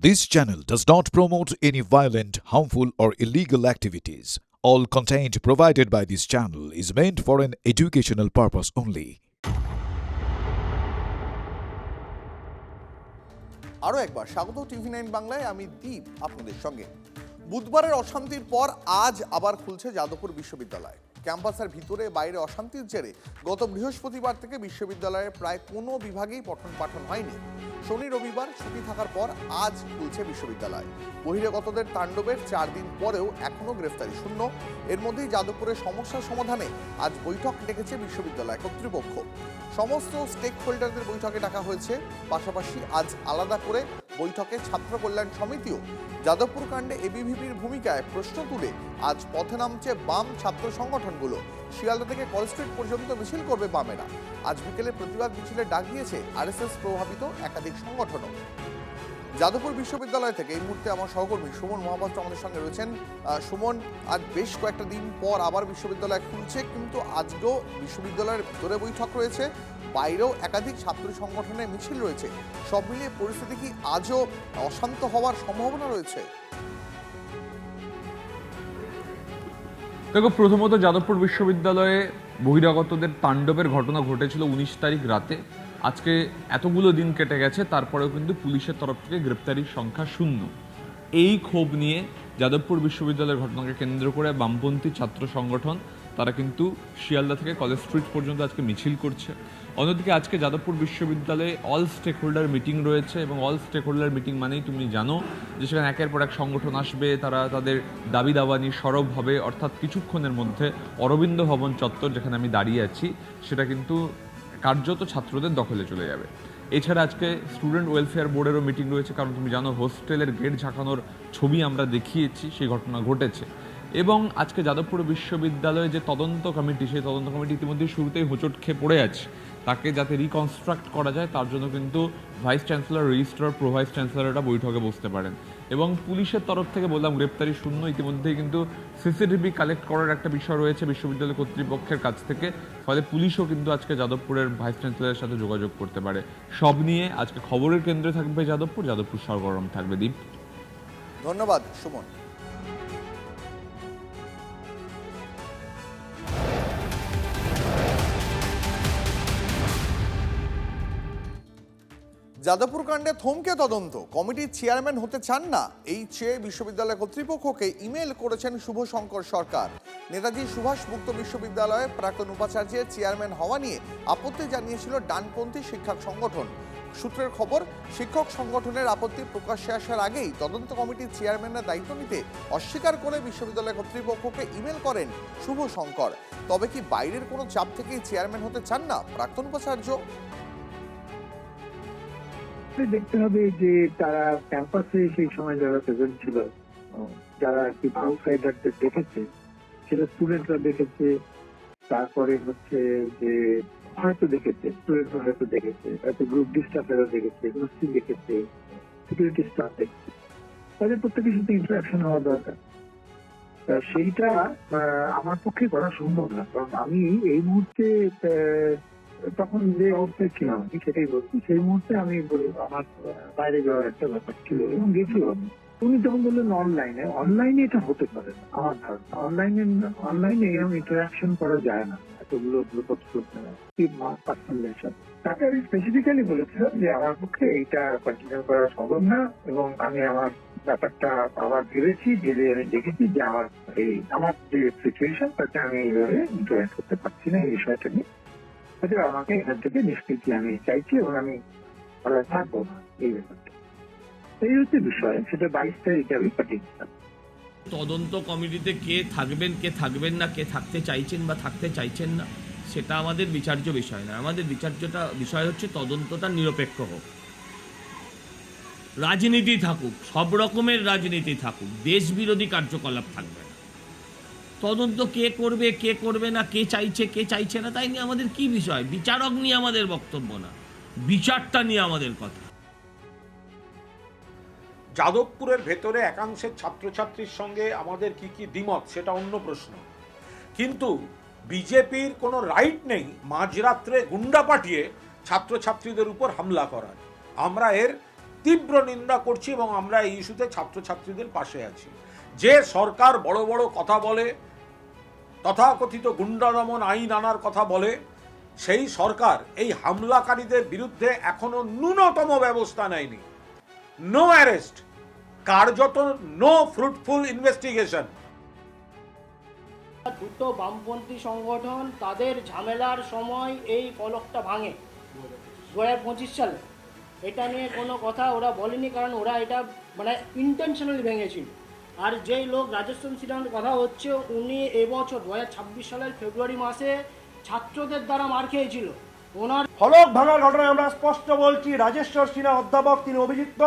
This channel does not promote any violent, harmful, or illegal activities. All content provided by this channel is meant for an educational purpose only. আরও একবার স্বাগত টিভি9 বাংলায়। আমি দীপ আপনাদের সঙ্গে। বুধবারের অশান্তির পর আজ আবার খুলছে যাদবপুর বিশ্ববিদ্যালয়। ক্যাম্পাসের ভিতরে বাইরে অশান্তির জেরে গত বৃহস্পতিবার থেকে বিশ্ববিদ্যালয়ের প্রায় কোনো বিভাগেই পঠন পাঠন হয়নি। শনি রবিবার ছুটি থাকার পর আজ খুলছে বিশ্ববিদ্যালয়। বহিরাগতদের তাণ্ডবের 4 দিন পরেও এখনও গ্রেফতারি শূন্য। এর মধ্যেই যাদবপুরের সমস্যা সমাধানে আজ বৈঠক ডেকেছে বিশ্ববিদ্যালয় কর্তৃপক্ষ। সমস্ত স্টেক হোল্ডারদের বৈঠকে ডাকা হয়েছে। পাশাপাশি আজ আলাদা করে বৈঠকে ছাত্র কল্যাণ সমিতিও। যাদবপুর কাণ্ডে এবিভিপির ভূমিকায় প্রশ্ন তুলে আজ পথে নামছে বাম ছাত্র সংগঠনগুলো। শিয়ালদা থেকে কল স্ট্রিট পর্যন্ত মিছিল করবে বামেরা। আজ বিকেলে প্রতিবাদ মিছিলে ডাক দিয়েছে আরএসএস প্রভাবিত একাধিক সংগঠনও। যাদবপুর বিশ্ববিদ্যালয় থেকে এই মুহূর্তে আমার সহকর্মী সুমন মহাপাত্র আমাদের সঙ্গে রয়েছেন। সুমন, আজ বেশ কয়েকটা দিন পর আবার বিশ্ববিদ্যালয় খুলছে, কিন্তু আজকেও বিশ্ববিদ্যালয়ের ভিতরে বৈঠক রয়েছে, বাইরেও একাধিক ছাত্র সংগঠনের মিছিল রয়েছে। সব মিলিয়ে পরিস্থিতি কি আজও অশান্ত হওয়ার সম্ভাবনা রয়েছে? দেখো, প্রথমত যাদবপুর বিশ্ববিদ্যালয়ে বহিরাগতদের তাণ্ডবের ঘটনা ঘটেছিল 19 তারিখ রাতে। আজকে এতগুলো দিন কেটে গেছে, তারপরেও কিন্তু পুলিশের তরফ থেকে গ্রেপ্তারির সংখ্যা শূন্য। এই ক্ষোভ নিয়ে যাদবপুর বিশ্ববিদ্যালয়ের ঘটনাকে কেন্দ্র করে বামপন্থী ছাত্র সংগঠন তারা কিন্তু শিয়ালদা থেকে কলেজ স্ট্রিট পর্যন্ত আজকে মিছিল করছে। অন্যদিকে আজকে যাদবপুর বিশ্ববিদ্যালয়ে অল স্টেক হোল্ডার মিটিং রয়েছে, এবং অল স্টেক হোল্ডার মিটিং মানেই তুমি জানো যে সেখানে একের পর এক সংগঠন আসবে, তারা তাদের দাবি দাওয়া নিয়ে সরব হবে। অর্থাৎ কিছুক্ষণের মধ্যে অরবিন্দ ভবন চত্বর, যেখানে আমি দাঁড়িয়ে আছি, সেটা কিন্তু কার্যত ছাত্রদের দখলে চলে যাবে। এছাড়া আজকে স্টুডেন্ট ওয়েলফেয়ার বোর্ডেরও মিটিং রয়েছে, কারণ তুমি জানো হোস্টেলের গেট ঝাঁকানোর ছবি আমরা দেখিয়েছি, সেই ঘটনা ঘটেছে। এবং আজকে যাদবপুর বিশ্ববিদ্যালয়ে যে তদন্ত কমিটি, সেই তদন্ত কমিটি ইতিমধ্যে শুরুতেই হোঁচট খেয়ে পড়ে আছে। তাকে যাতে রিকনস্ট্রাক্ট করা যায় তার জন্য কিন্তু vice chancellor, registrar, pro vice চ্যান্সেলররা বৈঠকে বসতে পারেন। এবং পুলিশের তরফ থেকে বললাম গ্রেপ্তারি শূন্য। ইতিমধ্যেই কিন্তু সিসিটিভি কালেক্ট করার একটা বিষয় রয়েছে বিশ্ববিদ্যালয় কর্তৃপক্ষের কাছ থেকে, ফলে পুলিশও কিন্তু আজকে যাদবপুরের ভাইস চ্যান্সেলরের সাথে যোগাযোগ করতে পারে। সব নিয়ে আজকে খবরের কেন্দ্রে থাকবে যাদবপুর সরগরম থাকবে। দীপ, ধন্যবাদ সুমন। যাদবপুর কাণ্ডে থমকে তদন্ত, কমিটির চেয়ারম্যান হতে চান না, এই চেয়ে বিশ্ববিদ্যালয় কর্তৃপক্ষকে ইমেল করেছেন শুভশঙ্কর সরকার। নেতাজি সুভাষ মুক্ত বিশ্ববিদ্যালয়ের প্রাক্তন উপাচার্যের চেয়ারম্যান হওয়া নিয়ে আপত্তি জানিয়েছিল ডানপন্থী শিক্ষক সংগঠন। সূত্রের খবর, শিক্ষক সংগঠনের আপত্তি প্রকাশ্যে আসার আগেই তদন্ত কমিটির চেয়ারম্যানের দায়িত্ব নিতে অস্বীকার করে বিশ্ববিদ্যালয় কর্তৃপক্ষকে ইমেল করেন শুভশঙ্কর। তবে কি বাইরের কোনো চাপ থেকেই চেয়ারম্যান হতে চান না প্রাক্তন উপাচার্য? দেখতে হবে যে তারা ক্যাম্পাসে সেই সময় যারা প্রেজেন্ট ছিল, যারা আউটসাইডারদের দেখেছে, সেটা স্টুডেন্টরা দেখেছে, তারপরে হচ্ছে যে হয়তো দেখেছে, স্টুডেন্টরা হয়তো দেখেছে, হয়তো গ্রুপ ডি স্টাফেরও দেখেছে, হোস্টেল দেখেছে, সিকিউরিটি স্টাফ দেখেছে, তাদের প্রত্যেকের সাথে ইন্টারাকশন হওয়া দরকার। সেইটা আমার পক্ষে করা সম্ভব না, কারণ আমি এই মুহূর্তে তখন যে অবস্থায় ছিলাম সেটাই বলছি। সেই মুহূর্তে আমি আমার বাইরে যাওয়ার একটা ব্যাপার ছিল এবং গেছিলাম। উনি যখন বললেন অনলাইনে এটা হতে পারে না, আমার ধারণা অনলাইনে এরকম ইন্টারাকশন করা যায় না এতগুলো পার্সনদের সাথে। তাকে আমি স্পেসিফিক্যালি বলেছিলাম যে আমার পক্ষে এইটা কন্টিনিউ করা সম্ভব না, এবং আমি আমার ব্যাপারটা আবার ভেবেছি, ভেবে আমি দেখেছি যে আমার যে সিচুয়েশন তাতে আমি এইভাবে ইন্টারাক্ট করতে পারছি না এই বিষয়টা নিয়ে। আমাকে এখান থেকে নিষ্কৃতি আমি চাইছি এবং আমি থাকবো না এই ব্যাপারটা। এই হচ্ছে বিষয়, সেটা 22 তারিখে আমি পাঠিয়েছিলাম। তদন্ত কমিটিতে কে থাকবেন, কে থাকবেন না, কে থাকতে চাইছেন বা থাকতে চাইছেন না, সেটা আমাদের বিচার্য বিষয় না। আমাদের বিষয় হচ্ছে তদন্তটা নিরপেক্ষ হোক, রাজনীতি থাকুক, সব রকমের রাজনীতি থাকুক, দেশ বিরোধী কার্যকলাপ থাকবে না। তদন্ত কে করবে, কে করবে না, কে চাইছে, কে চাইছে না, তাই নিয়ে আমাদের কি বিষয়? বিচারক নিয়ে আমাদের বক্তব্য না, বিচারটা নিয়ে আমাদের কথা। যাদবপুরের ভেতরে একাংশের ছাত্রছাত্রীর সঙ্গে আমাদের কি কি দ্বিমত সেটা অন্য প্রশ্ন, কিন্তু বিজেপির কোনো রাইট নেই মাঝরাত্রে গুন্ডা পাঠিয়ে ছাত্রছাত্রীদের উপর হামলা করার। আমরা এর তীব্র নিন্দা করছি এবং আমরা এই ইস্যুতে ছাত্রছাত্রীদের পাশে আছি। যে সরকার বড় বড় কথা বলে, তথাকথিত গুন্ডা দমন আইন আনার কথা বলে, সেই সরকার এই হামলাকারীদের বিরুদ্ধে এখনো ন্যূনতম ব্যবস্থা নেয়নি। নো অ্যারেস্ট, কার্যত নো ফ্রুটফুল ইনভেস্টিগেশন। দুটো বামপন্থী সংগঠন তাদের ঝামেলার সময় এই ফলকটা ভাঙে 2025 সালে। এটা নিয়ে কোনো কথা ওরা বলেনি, কারণ ওরা এটা মানে ইন্টেনশনালি ভেঙেছিল। আর যেই লোক রাজস্থান সিনহার কথা হচ্ছে, উনি এবছর 2026 সালের ফেব্রুয়ারি মাসে ছাত্রদের দ্বারা মার খেয়েছিল। ওনার ফলক ভাঙার ঘটনায় আমরা স্পষ্ট বলছি, রাজেশ্বর সিনহা অধ্যাপক তিনি অভিযুক্ত,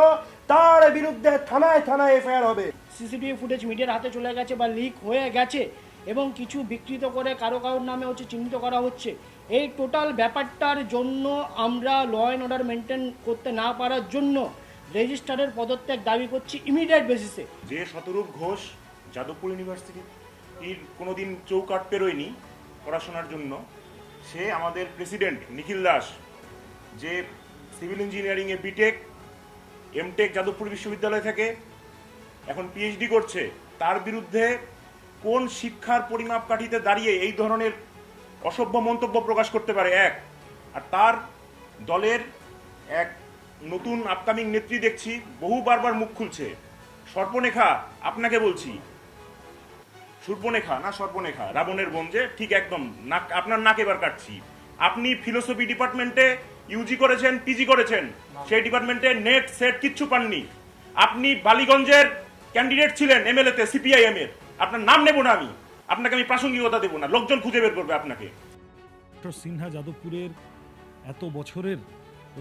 তার বিরুদ্ধে থানায় থানায় এফআইআর হবে। সিসিটিভি ফুটেজ মিডিয়ার হাতে চলে গেছে বা লিক হয়ে গেছে এবং কিছু বিকৃত করে কারোর নামে চিহ্নিত করা হচ্ছে। এই টোটাল ব্যাপারটার জন্য আমরা ল অ্যান্ড অর্ডার মেনটেন করতে না পারার জন্য রেজিস্ট্রারের পদত্যাগ দাবি করছি ইমিডিয়েট বেসিসে। যে শতরূপ ঘোষ যাদবপুর ইউনিভার্সিটির কোনোদিন চৌকাট পেরোয়নি পড়াশোনার জন্য, সে আমাদের প্রেসিডেন্ট নিখিল দাস, যে সিভিল ইঞ্জিনিয়ারিংয়ে বিটেক এমটেক যাদবপুর বিশ্ববিদ্যালয় থেকে এখন পিএইচডি করছে, তার বিরুদ্ধে কোন শিক্ষার পরিমাপকাঠিতে দাঁড়িয়ে এই ধরনের অসভ্য মন্তব্য প্রকাশ করতে পারে এক? আর তার দলের এক নতুন আপকামিং নেত্রী দেখছি বহু বারবার মুখ খুলছে, সর্পনেখা, আপনাকে বলছি, সূর্পনেখা না সর্পনেখা, রাবণের বোন যে, ঠিক একদম নাক, আপনার নাক এবার কাটছি। আপনি ফিলোসফি ডিপার্টমেন্টে ইউজি করেছেন, পিজি করেছেন, সেই ডিপার্টমেন্টে নেট সেট কিচ্ছু পাননি। আপনি বালিগঞ্জের ক্যান্ডিডেট ছিলেন এমএলএতে সিপিআইএম এর, আপনার নাম নেব না আমি, আপনাকে আমি প্রাসঙ্গিকতা দেবো না, লোকজন খুঁজে বের করবে আপনাকে। সিনহা যাদবপুরের এত বছরের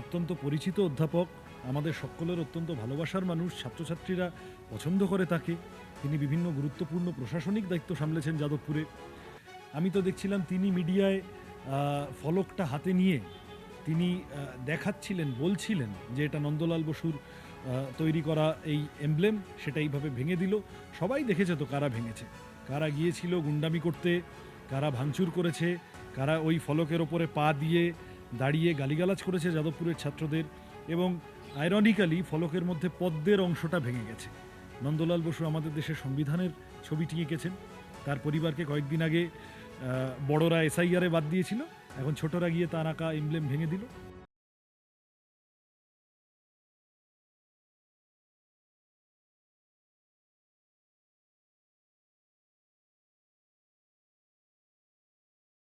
অত্যন্ত পরিচিত অধ্যাপক, আমাদের সকলের অত্যন্ত ভালোবাসার মানুষ, ছাত্রছাত্রীরা পছন্দ করে তাকে। তিনি বিভিন্ন গুরুত্বপূর্ণ প্রশাসনিক দায়িত্ব সামলেছেন যাদবপুরে। আমি তো দেখছিলাম তিনি মিডিয়ায় ফলকটা হাতে নিয়ে তিনি দেখাচ্ছিলেন, বলছিলেন যে এটা নন্দলাল বসুর তৈরি করা এই এমব্লেম, সেটা এইভাবে ভেঙে দিল। সবাই দেখেছে তো কারা ভেঙেছে, কারা গিয়েছিল গুন্ডামি করতে, কারা ভাঙচুর করেছে, কারা ওই ফলকের ওপরে পা দিয়ে দাঁড়িয়ে গালিগালাজ করেছে যাদবপুরের ছাত্রদের। এবং আইরনিক্যালি ফলকের মধ্যে পদ্মের অংশটা ভেঙে গেছে। নন্দলাল বসু আমাদের দেশের সংবিধানের ছবিটি এঁকেছেন, তার পরিবারকে কয়েকদিন আগে বড়রা এসআইআরে বাদ দিয়েছিল, এখন ছোটরা গিয়ে তার আঁকা এমব্লেম ভেঙে দিল।